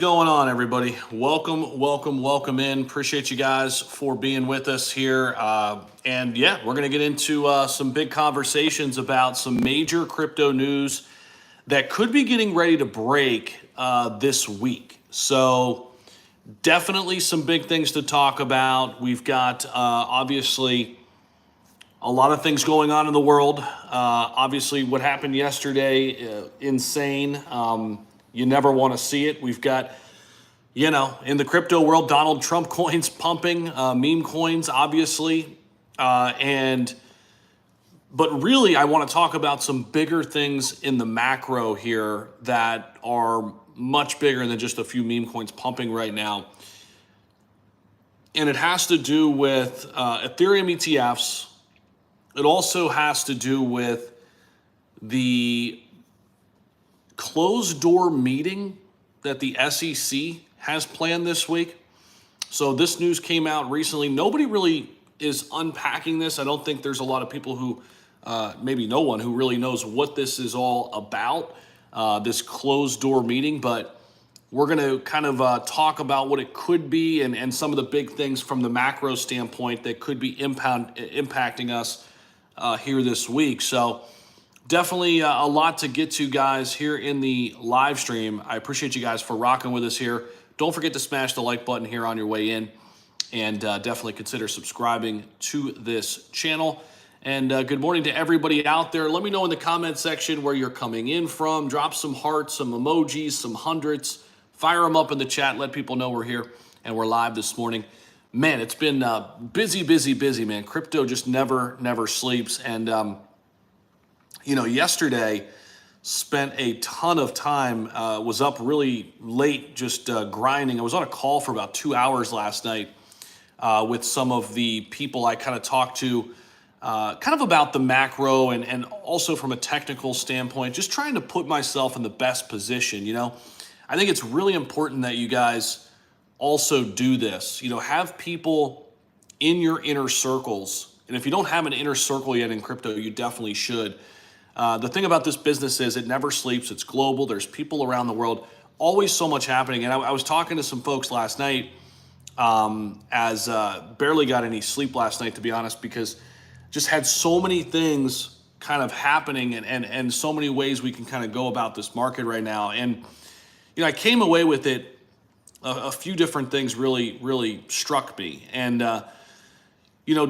Going on, everybody? Welcome in. Appreciate you guys for being with us here. And yeah, we're going to get into some big conversations about some major crypto news that could be getting ready to break this week. So definitely some big things to talk about. We've got obviously a lot of things going on in the world. Obviously, what happened yesterday, insane. You never want to see it. We've got, in the crypto world, Donald Trump coins pumping, meme coins, obviously. But really, I want to talk about some bigger things in the macro here that are much bigger than just a few meme coins pumping right now. And it has to do with Ethereum ETFs. It also has to do with the closed door meeting that the SEC has planned this week. So this news came out recently. Nobody really is unpacking this. I don't think there's a lot of people who, maybe no one who really knows what this is all about, this closed door meeting. But we're going to kind of talk about what it could be and some of the big things from the macro standpoint that could be impacting us here this week. So definitely a lot to get to, guys, here in the live stream. I appreciate you guys for rocking with us here. Don't forget to smash the like button here on your way in, and definitely consider subscribing to this channel. And good morning to everybody out there. Let me know in the comment section where you're coming in from. Drop some hearts, some emojis, some hundreds. Fire them up in the chat. Let people know we're here and we're live this morning. Man, it's been busy, man. Crypto just never sleeps. And yesterday spent a ton of time, was up really late just grinding. I was on a call for about 2 hours last night with some of the people I kind of talked to kind of about the macro and also from a technical standpoint, just trying to put myself in the best position. I think it's really important that you guys also do this. Have people in your inner circles. And if you don't have an inner circle yet in crypto, you definitely should. The thing about this business is it never sleeps. It's global. There's people around the world, always so much happening. And I was talking to some folks last night as barely got any sleep last night, to be honest, because just had so many things kind of happening and so many ways we can kind of go about this market right now. And, I came away with it. A few different things really struck me. And,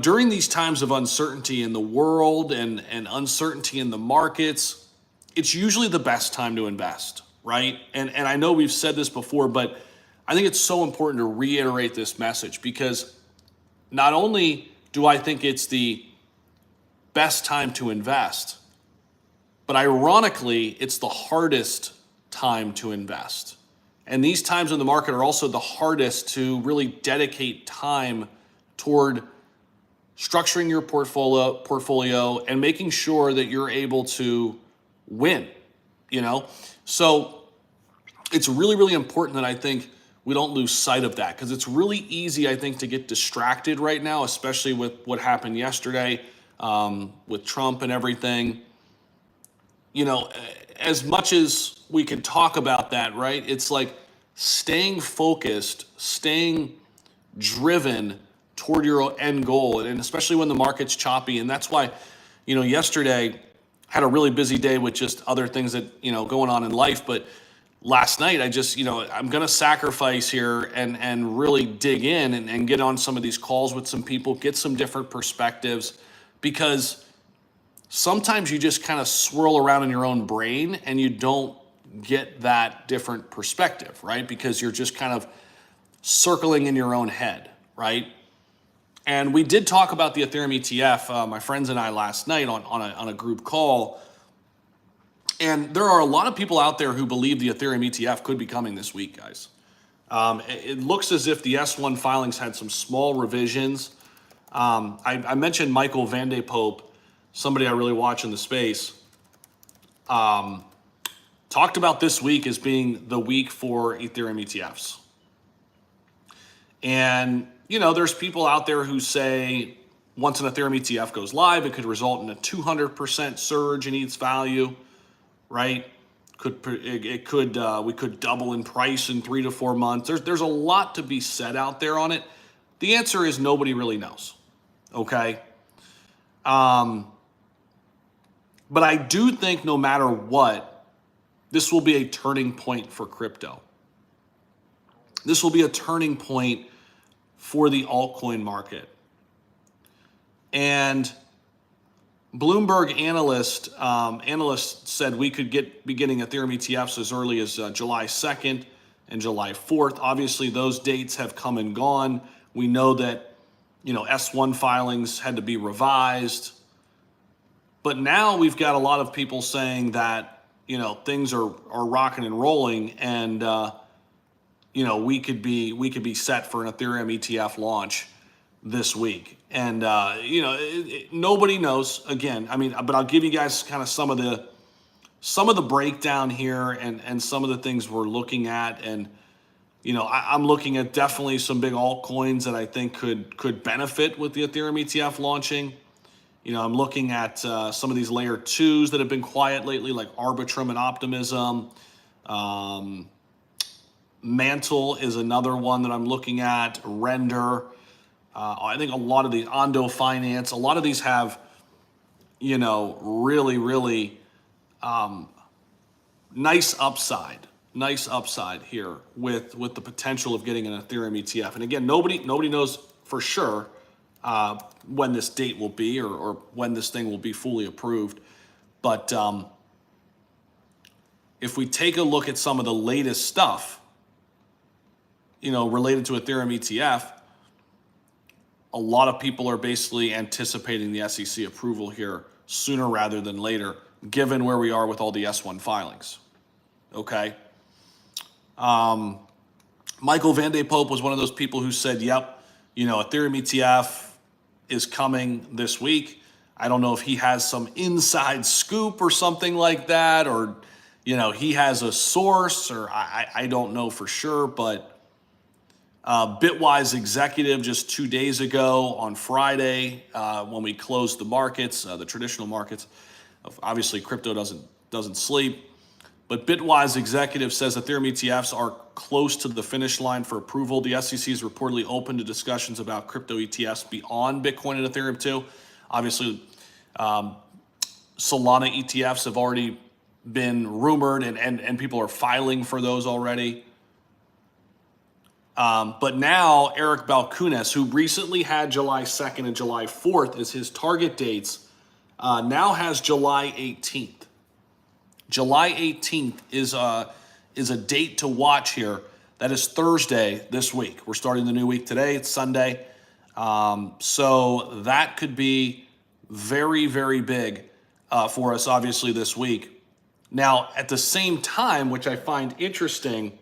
during these times of uncertainty in the world and uncertainty in the markets, it's usually the best time to invest, right? And I know we've said this before, but I think it's so important to reiterate this message, because not only do I think it's the best time to invest, but ironically, it's the hardest time to invest. And these times in the market are also the hardest to really dedicate time toward structuring your portfolio and making sure that you're able to win, So it's really important that I think we don't lose sight of that, because it's really easy, I think, to get distracted right now, especially with what happened yesterday with Trump and everything. As much as we can talk about that, right? It's like staying focused, staying driven toward your end goal, and especially when the market's choppy. And that's why, yesterday had a really busy day with just other things that, going on in life. But last night, I just, I'm going to sacrifice here and really dig in and get on some of these calls with some people, get some different perspectives, because sometimes you just kind of swirl around in your own brain and you don't get that different perspective, right? Because you're just kind of circling in your own head, right? And we did talk about the Ethereum ETF, my friends and I, last night on a group call. And there are a lot of people out there who believe the Ethereum ETF could be coming this week, guys. It looks as if the S1 filings had some small revisions. I mentioned Michael Van de Pope, somebody I really watch in the space, talked about this week as being the week for Ethereum ETFs. And, there's people out there who say once an Ethereum ETF goes live, it could result in a 200% surge in ETH's value, right? We could double in price in 3 to 4 months. There's a lot to be said out there on it. The answer is nobody really knows. Okay. But I do think no matter what, this will be a turning point for crypto. This will be a turning point for the altcoin market. And Bloomberg analyst said we could be getting Ethereum ETFs as early as July 2nd and July 4th. Obviously, those dates have come and gone. We know that, S1 filings had to be revised. But now we've got a lot of people saying that, things are rocking and rolling, and we could be set for an Ethereum ETF launch this week. And nobody knows again. But I'll give you guys kind of some of the breakdown here and some of the things we're looking at. And I'm looking at definitely some big altcoins that I think could benefit with the Ethereum ETF launching. I'm looking at some of these layer 2s that have been quiet lately, like Arbitrum and Optimism. Mantle is another one that I'm looking at. Render. I think a lot of the Ondo Finance, a lot of these have, really, really nice upside here with the potential of getting an Ethereum ETF. And again, nobody knows for sure when this date will be or when this thing will be fully approved. But if we take a look at some of the latest stuff, related to Ethereum ETF, a lot of people are basically anticipating the SEC approval here sooner rather than later, given where we are with all the S1 filings. Okay. Michael Van de Pope was one of those people who said, yep, Ethereum ETF is coming this week. I don't know if he has some inside scoop or something like that, or, he has a source, or I don't know for sure, but Bitwise executive just 2 days ago on Friday, when we closed the markets, the traditional markets, obviously crypto doesn't sleep, but Bitwise executive says Ethereum ETFs are close to the finish line for approval. The SEC is reportedly open to discussions about crypto ETFs beyond Bitcoin and Ethereum too. Obviously, Solana ETFs have already been rumored, and people are filing for those already. But now Eric Balchunas, who recently had July 2nd and July 4th as his target dates, now has July 18th. July 18th is a date to watch here. That is Thursday this week. We're starting the new week today. It's Sunday. So that could be very, very big for us, obviously, this week. Now, at the same time, which I find interesting,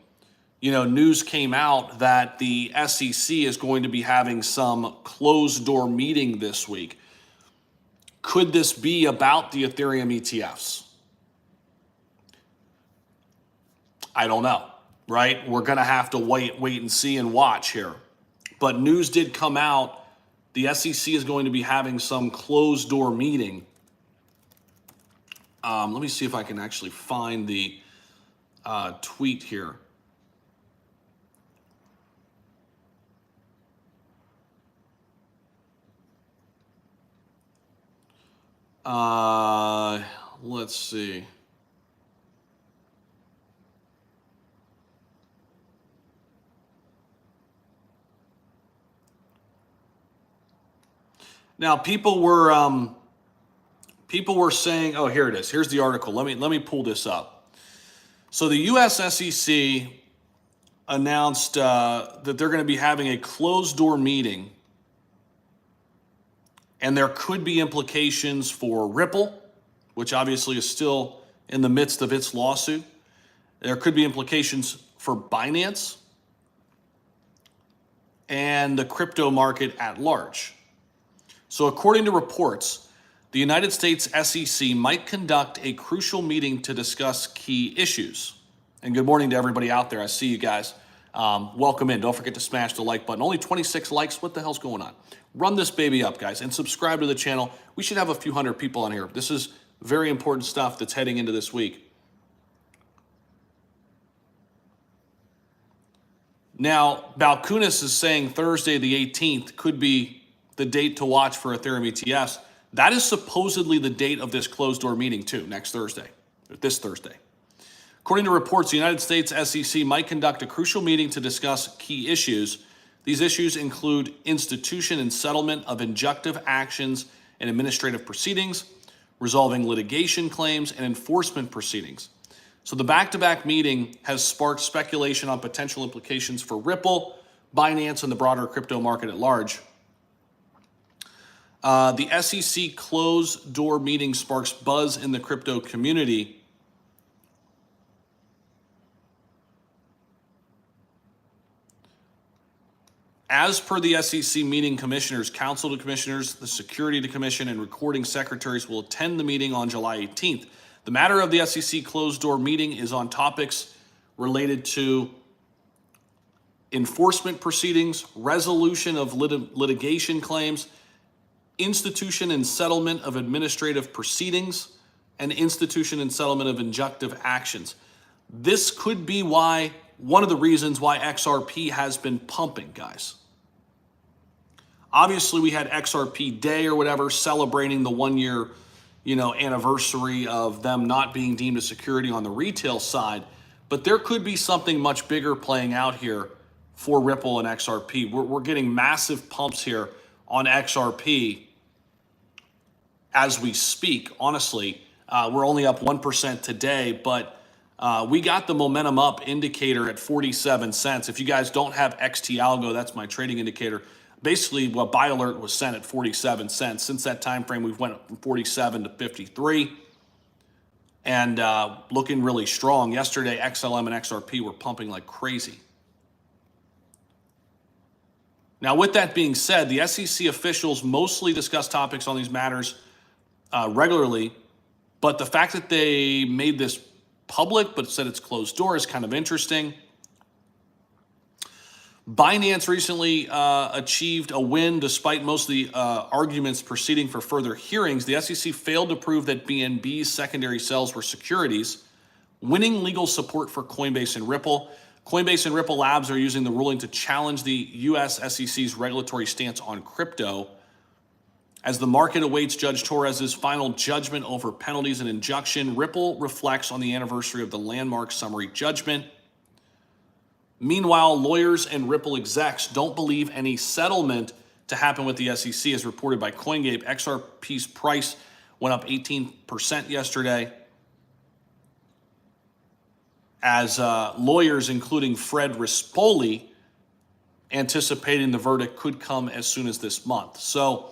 news came out that the SEC is going to be having some closed door meeting this week. Could this be about the Ethereum ETFs? I don't know, right? We're going to have to wait and see and watch here. But news did come out. The SEC is going to be having some closed door meeting. Let me see if I can actually find the tweet here. Let's see. Now, people were saying, oh, here it is. Here's the article. Let me pull this up. So the U.S. SEC announced that they're going to be having a closed door meeting, and there could be implications for Ripple, which obviously is still in the midst of its lawsuit. There could be implications for BINANCE and the crypto market at large. So according to reports, the United States SEC might conduct a crucial meeting to discuss key issues. And good morning to everybody out there. I see you guys. Welcome in. Don't forget to smash the like button. Only 26 likes. What the hell's going on? Run this baby up, guys, and subscribe to the channel. We should have a few hundred people on here. This is very important stuff that's heading into this week. Now, Balkunis is saying Thursday the 18th could be the date to watch for Ethereum ETFs. That is supposedly the date of this closed door meeting too, next Thursday, this Thursday. According to reports, the United States SEC might conduct a crucial meeting to discuss key issues. These issues include institution and settlement of injunctive actions and administrative proceedings, resolving litigation claims, and enforcement proceedings. So the back-to-back meeting has sparked speculation on potential implications for Ripple, Binance, and the broader crypto market at large. The SEC closed-door meeting sparks buzz in the crypto community. As per the SEC meeting, commissioners, counsel to commissioners, the security to commission, and recording secretaries will attend the meeting on July 18th. The matter of the SEC closed-door meeting is on topics related to enforcement proceedings, resolution of litigation claims, institution and settlement of administrative proceedings, and institution and settlement of injunctive actions. This could be one of the reasons why XRP has been pumping, guys. Obviously, we had XRP Day or whatever celebrating the 1 year, anniversary of them not being deemed a security on the retail side, but there could be something much bigger playing out here for Ripple and XRP. We're getting massive pumps here on XRP as we speak. Honestly, we're only up 1% today, but we got the momentum up indicator at 47 cents. If you guys don't have XT Algo, that's my trading indicator. Basically, what buy alert was sent at 47 cents. Since that time frame, we've went from 47 to 53, and looking really strong. Yesterday, XLM and XRP were pumping like crazy. Now, with that being said, the SEC officials mostly discuss topics on these matters regularly, but the fact that they made this public but said it's closed door is kind of interesting. Binance recently achieved a win despite most of the arguments proceeding for further hearings. The SEC failed to prove that BNB's secondary sales were securities, winning legal support for Coinbase and Ripple. Coinbase and Ripple Labs are using the ruling to challenge the U.S. SEC's regulatory stance on crypto. As the market awaits Judge Torres's final judgment over penalties and injunction, Ripple reflects on the anniversary of the landmark summary judgment. Meanwhile, lawyers and Ripple execs don't believe any settlement to happen with the SEC, as reported by CoinGate. XRP's price went up 18% yesterday, as lawyers, including Fred Rispoli, anticipating the verdict could come as soon as this month. So,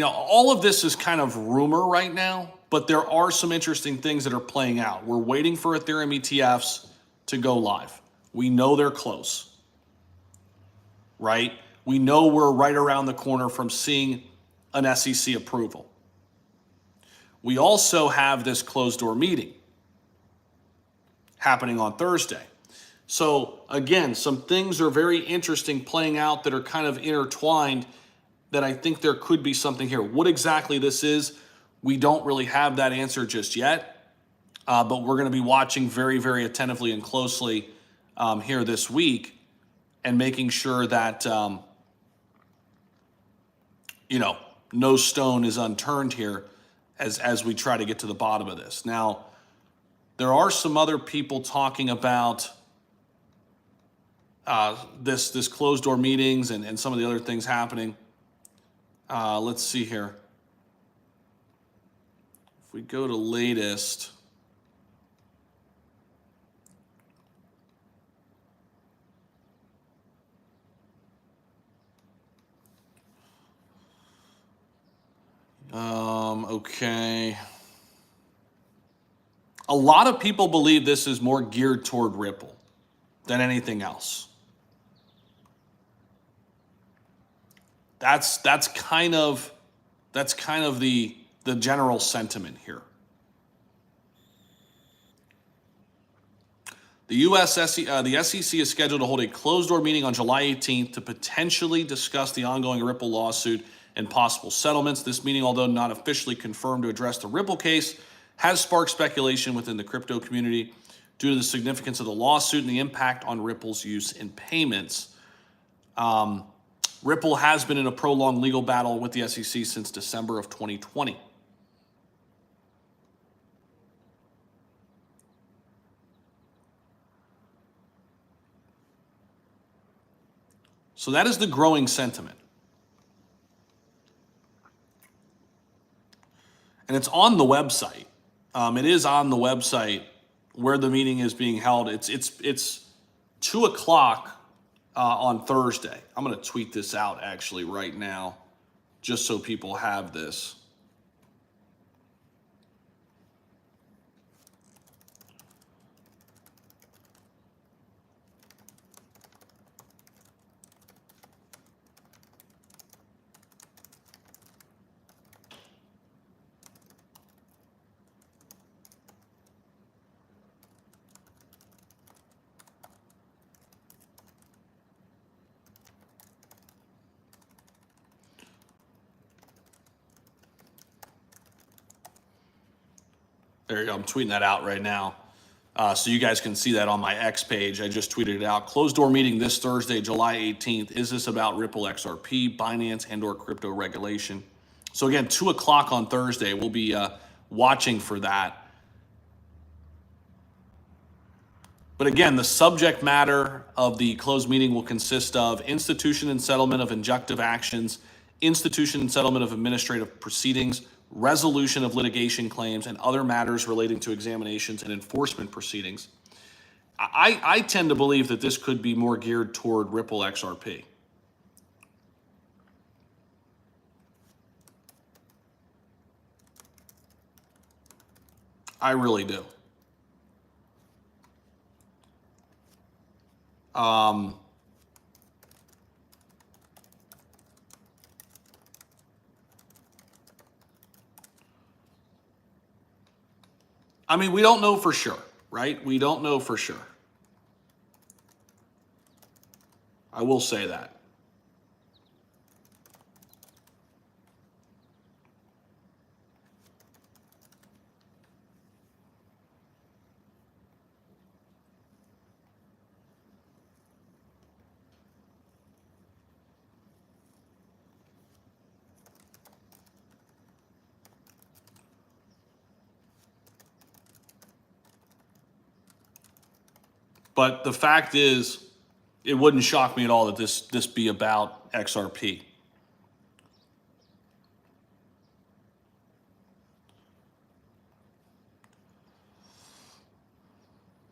all of this is kind of rumor right now, but there are some interesting things that are playing out. We're waiting for Ethereum ETFs to go live. We know they're close, right? We know we're right around the corner from seeing an SEC approval. We also have this closed door meeting happening on Thursday. So again, some things are very interesting playing out that are kind of intertwined, that I think there could be something here. What exactly this is, we don't really have that answer just yet, but we're going to be watching very, very attentively and closely here this week, and making sure that, no stone is unturned here as we try to get to the bottom of this. Now, there are some other people talking about this closed door meetings and some of the other things happening. Let's see here. If we go to latest, okay. A lot of people believe this is more geared toward Ripple than anything else. That's kind of the general sentiment here. The SEC is scheduled to hold a closed-door meeting on July 18th to potentially discuss the ongoing Ripple lawsuit and possible settlements. This meeting, although not officially confirmed to address the Ripple case, has sparked speculation within the crypto community. due to the significance of the lawsuit and the impact on Ripple's use in payments. Ripple has been in a prolonged legal battle with the SEC since December of 2020. So that is the growing sentiment. And it's on the website. It is on the website where the meeting is being held. It's 2 o'clock on Thursday. I'm going to tweet this out actually right now, just so people have this. There you go. I'm tweeting that out right now. So you guys can see that on my X page. I just tweeted it out. Closed door meeting this Thursday, July 18th. Is this about Ripple XRP, Binance, and or crypto regulation? So again, 2 o'clock on Thursday. We'll be watching for that. But again, the subject matter of the closed meeting will consist of institution and settlement of injunctive actions, institution and settlement of administrative proceedings, resolution of litigation claims, and other matters relating to examinations and enforcement proceedings. I tend to believe that this could be more geared toward Ripple XRP. I really do. I mean, we don't know for sure, right? We don't know for sure. I will say that. But the fact is, it wouldn't shock me at all that this be about XRP.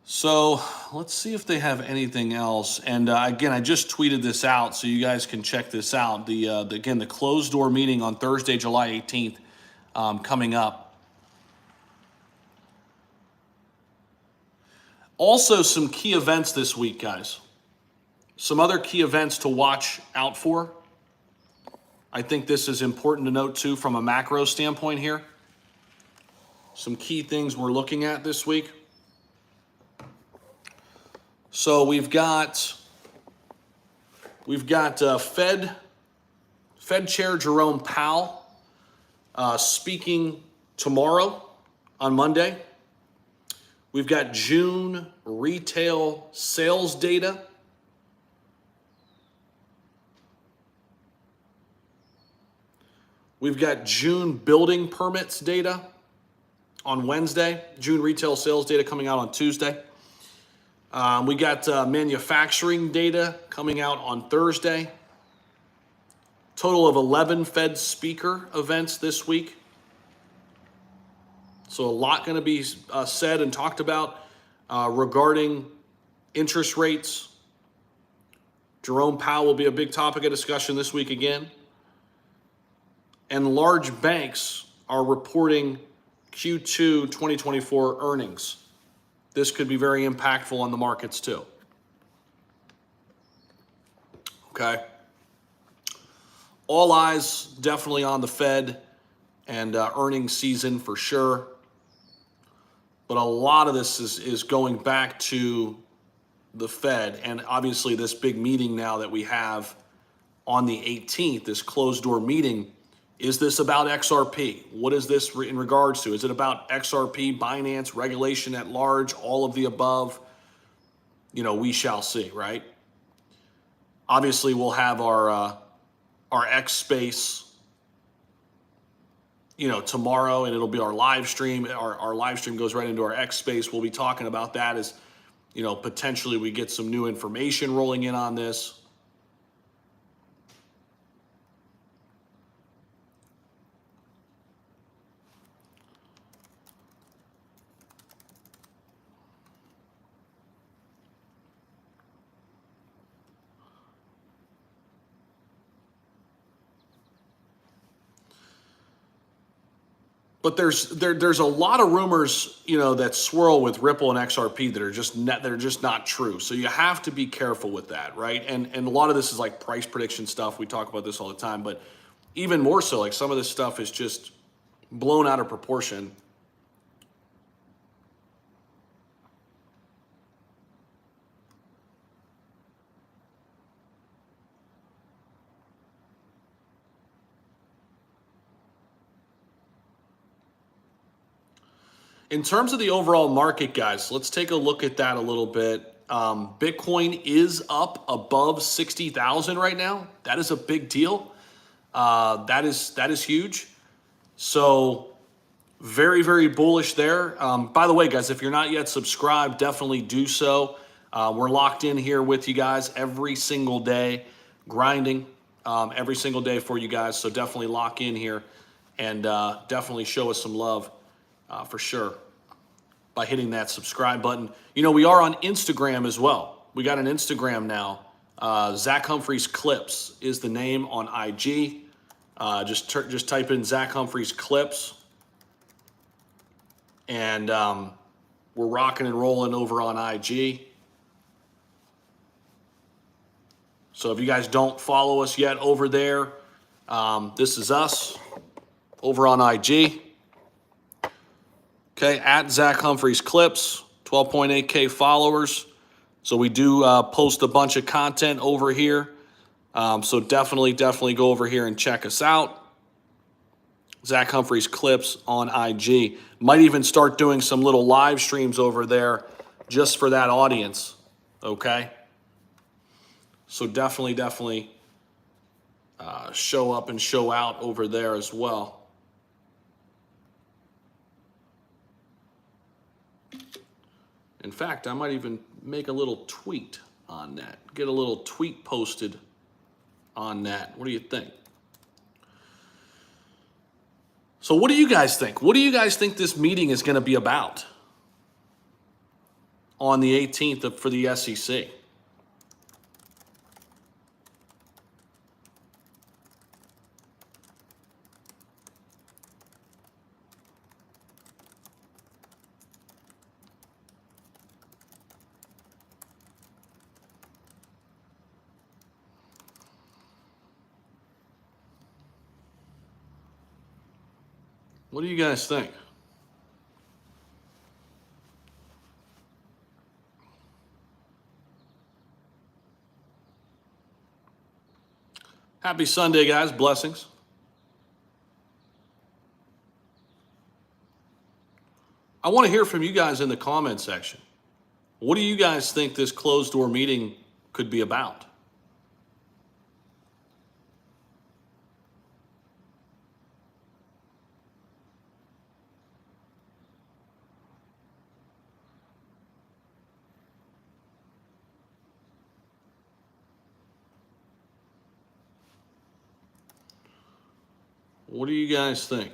So let's see if they have anything else. And again, I just tweeted this out so you guys can check this out. Again, the closed door meeting on Thursday, July 18th, coming up. Also, some key events this week, guys. Some other key events to watch out for. I think this is important to note too from a macro standpoint here. Some key things we're looking at this week. So we've got Fed Chair Jerome Powell speaking tomorrow on Monday. We've got June retail sales data. We've got June building permits data on Wednesday. June retail sales data coming out on Tuesday. We got manufacturing data coming out on Thursday. Total of 11 Fed speaker events this week. So a lot going to be said and talked about regarding interest rates. Jerome Powell will be a big topic of discussion this week again. And large banks are reporting Q2 2024 earnings. This could be very impactful on the markets too. Okay. All eyes definitely on the Fed and earnings season for sure. But a lot of this is going back to the Fed, and obviously this big meeting now that we have on the 18th, this closed door meeting, Is this about XRP? What is this in regards to? Is it about XRP, Binance, regulation at large, all of the above? We shall see, right? Obviously, we'll have our X space, tomorrow, and it'll be our live stream. Our live stream goes right into our X space. We'll be talking about that as, potentially we get some new information rolling in on this. But there's a lot of rumors, that swirl with Ripple and XRP that are just not true. So you have to be careful with that, right? And a lot of this is like price prediction stuff. We talk about this all the time, but even more so, like some of this stuff is just blown out of proportion. In terms of the overall market, guys, let's take a look at that a little bit. Bitcoin is up above 60,000 right now. That is a big deal. That is huge. So very, very bullish there. By the way, guys, if you're not yet subscribed, definitely do so. We're locked in here with you guys every single day, grinding every single day for you guys. So definitely lock in here and definitely show us some love for sure by hitting that subscribe button. We are on Instagram as well. We got an Instagram now. Zach Humphries Clips is the name on IG. Just type in Zach Humphries Clips. And we're rocking and rolling over on IG. So if you guys don't follow us yet over there, this is us over on IG. Okay, at Zach Humphries Clips, 12.8K followers. So we do post a bunch of content over here. So definitely go over here and check us out. Zach Humphries Clips on IG. Might even start doing some little live streams over there just for that audience, okay? So definitely show up and show out over there as well. In fact, I might even make a little tweet on that. Get a little tweet posted on that. What do you think? So what do you guys think? What do you guys think this meeting is going to be about on the 18th for the SEC? What do you guys think? Happy Sunday, guys. Blessings. I want to hear from you guys in the comment section. What do you guys think this closed door meeting could be about? What do you guys think?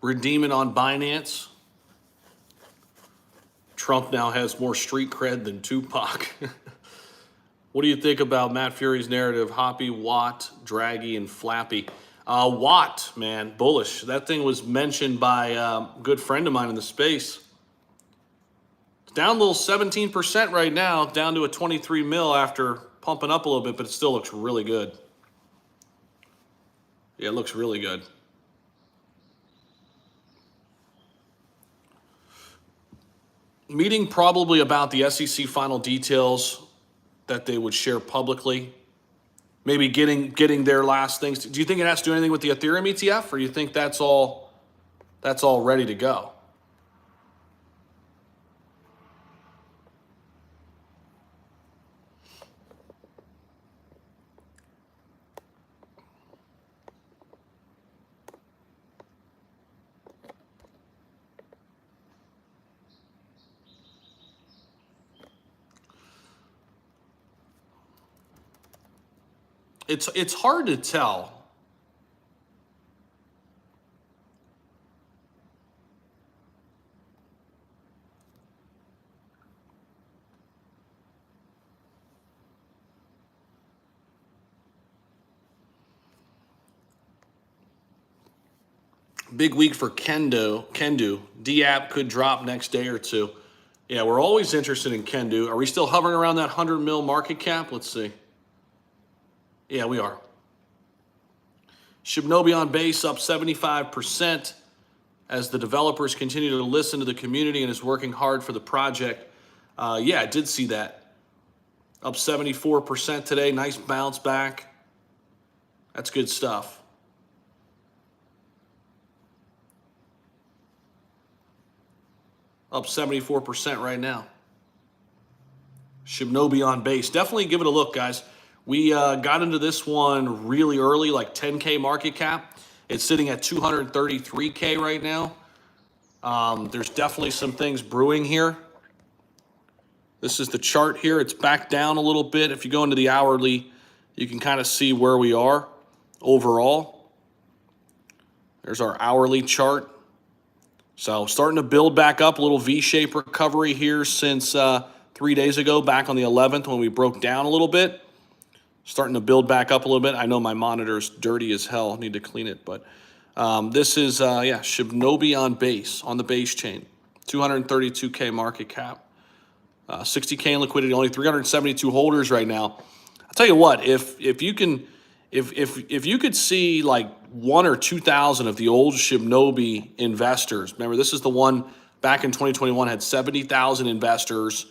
Redeem it on Binance. Trump now has more street cred than Tupac. What do you think about Matt Fury's narrative? Hoppy, Watt, Draggy, and Flappy. Watt, man, bullish. That thing was mentioned by a good friend of mine in the space. It's down a little 17% right now, down to a 23 mil after pumping up a little bit, but it still looks really good. Yeah, it looks really good. Meeting probably about the SEC final details that they would share publicly. Maybe getting their last things. Do you think it has to do anything with the Ethereum ETF, or do you think that's all ready to go? It's hard to tell. Big week for Kendu. D-App could drop next day or two. Yeah, we're always interested in Kendu. Are we still hovering around that 100 mil market cap? Let's see. Yeah, we are. Shibnobi on base up 75% as the developers continue to listen to the community and is working hard for the project. Yeah, I did see that. Up 74% today. Nice bounce back. That's good stuff. Up 74% right now. Shibnobi on base. Definitely give it a look, guys. We got into this one really early, like 10K market cap. It's sitting at 233K right now. There's definitely some things brewing here. This is the chart here. It's back down a little bit. If you go into the hourly, you can kind of see where we are overall. There's our hourly chart. So starting to build back up, a little V-shaped recovery here since 3 days ago, back on the 11th when we broke down a little bit. Starting to build back up a little bit. I know my monitor's dirty as hell. I need to clean it. But this is, yeah, Shibnobi on base, on the base chain. 232K market cap. 60K in liquidity, only 372 holders right now. I'll tell you what, if you could see like 1,000 or 2,000 of the old Shibnobi investors, remember this is the one back in 2021 had 70,000 investors,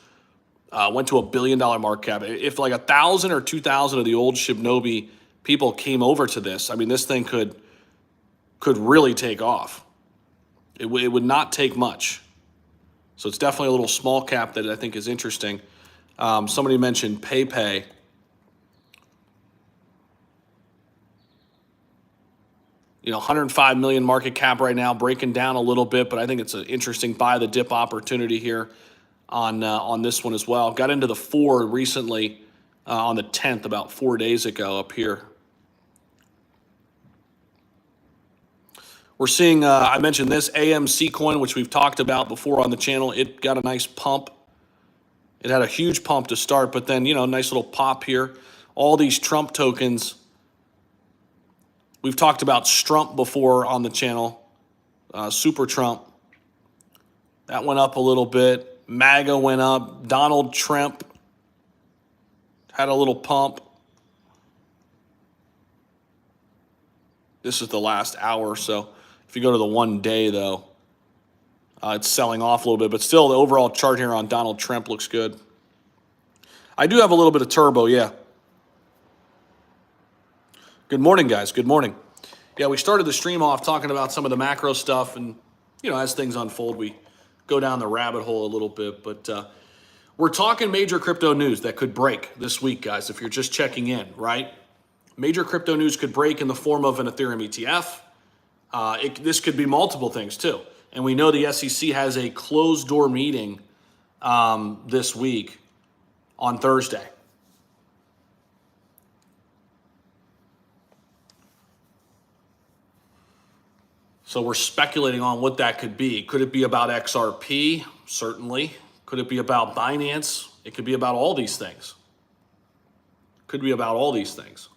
went to $1 billion market cap. If like 1,000 or 2,000 of the old Shibnobi people came over to this, I mean, this thing could really take off. It would not take much. So it's definitely a little small cap that I think is interesting. Somebody mentioned PayPay. You know, 105 million market cap right now, breaking down a little bit, but I think it's an interesting buy the dip opportunity here on this one as well. Got into the 4 recently on the 10th, about 4 days ago up here. We're seeing, I mentioned this, AMC coin, which we've talked about before on the channel. It got a nice pump. It had a huge pump to start, but then, you know, nice little pop here. All these Trump tokens. We've talked about Strump before on the channel. Super Trump. That went up a little bit. MAGA went up. Donald Trump had a little pump. This is the last hour or so. If you go to the 1 day, though, it's selling off a little bit. But still, the overall chart here on Donald Trump looks good. I do have a little bit of turbo, yeah. Good morning, guys. Good morning. Yeah, we started the stream off talking about some of the macro stuff. And, you know, as things unfold, we go down the rabbit hole a little bit. But we're talking major crypto news that could break this week, guys, if you're just checking in, right? Major crypto news could break in the form of an Ethereum ETF. This could be multiple things too. And we know the SEC has a closed door meeting this week on Thursday. So we're speculating on what that could be. Could it be about XRP? Certainly. Could it be about BINANCE? It could be about all these things. Could be about all these things.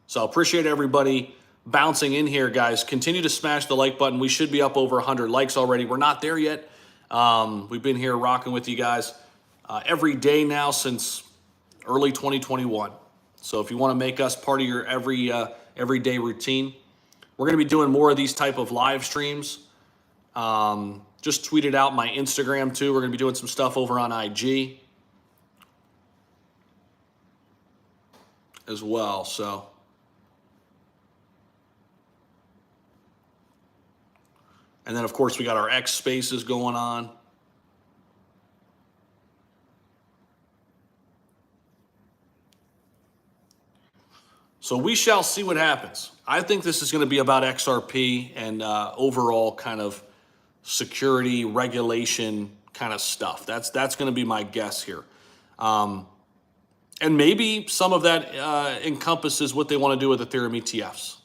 So appreciate everybody bouncing in here, guys. Continue to smash the like button. We should be up over 100 likes already. We're not there yet. We've been here rocking with you guys every day now since early 2021. So if you want to make us part of your everyday routine, we're going to be doing more of these type of live streams. Just tweeted out my Instagram too. We're going to be doing some stuff over on IG as well. So and then, of course, we got our X spaces going on. So we shall see what happens. I think this is going to be about XRP and overall kind of security, regulation kind of stuff. That's going to be my guess here. And maybe some of that encompasses what they want to do with Ethereum ETFs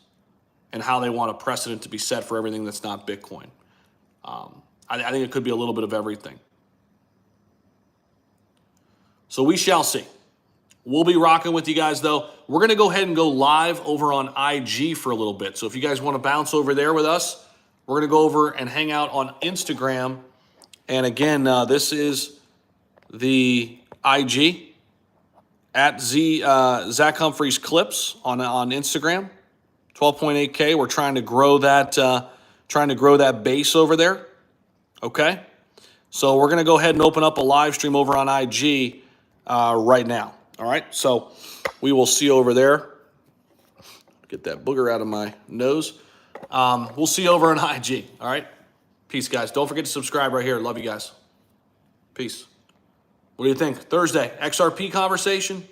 and how they want a precedent to be set for everything that's not Bitcoin. I think it could be a little bit of everything. So we shall see. We'll be rocking with you guys, though. We're going to go ahead and go live over on IG for a little bit. So if you guys want to bounce over there with us, we're going to go over and hang out on Instagram. And again, this is the IG at Zach Humphries Clips on Instagram. 12.8K. We're trying to grow that base over there. Okay. So we're going to go ahead and open up a live stream over on IG right now. All right. So we will see you over there. Get that booger out of my nose. We'll see you over on IG. All right. Peace, guys. Don't forget to subscribe right here. Love you guys. Peace. What do you think? Thursday, XRP conversation?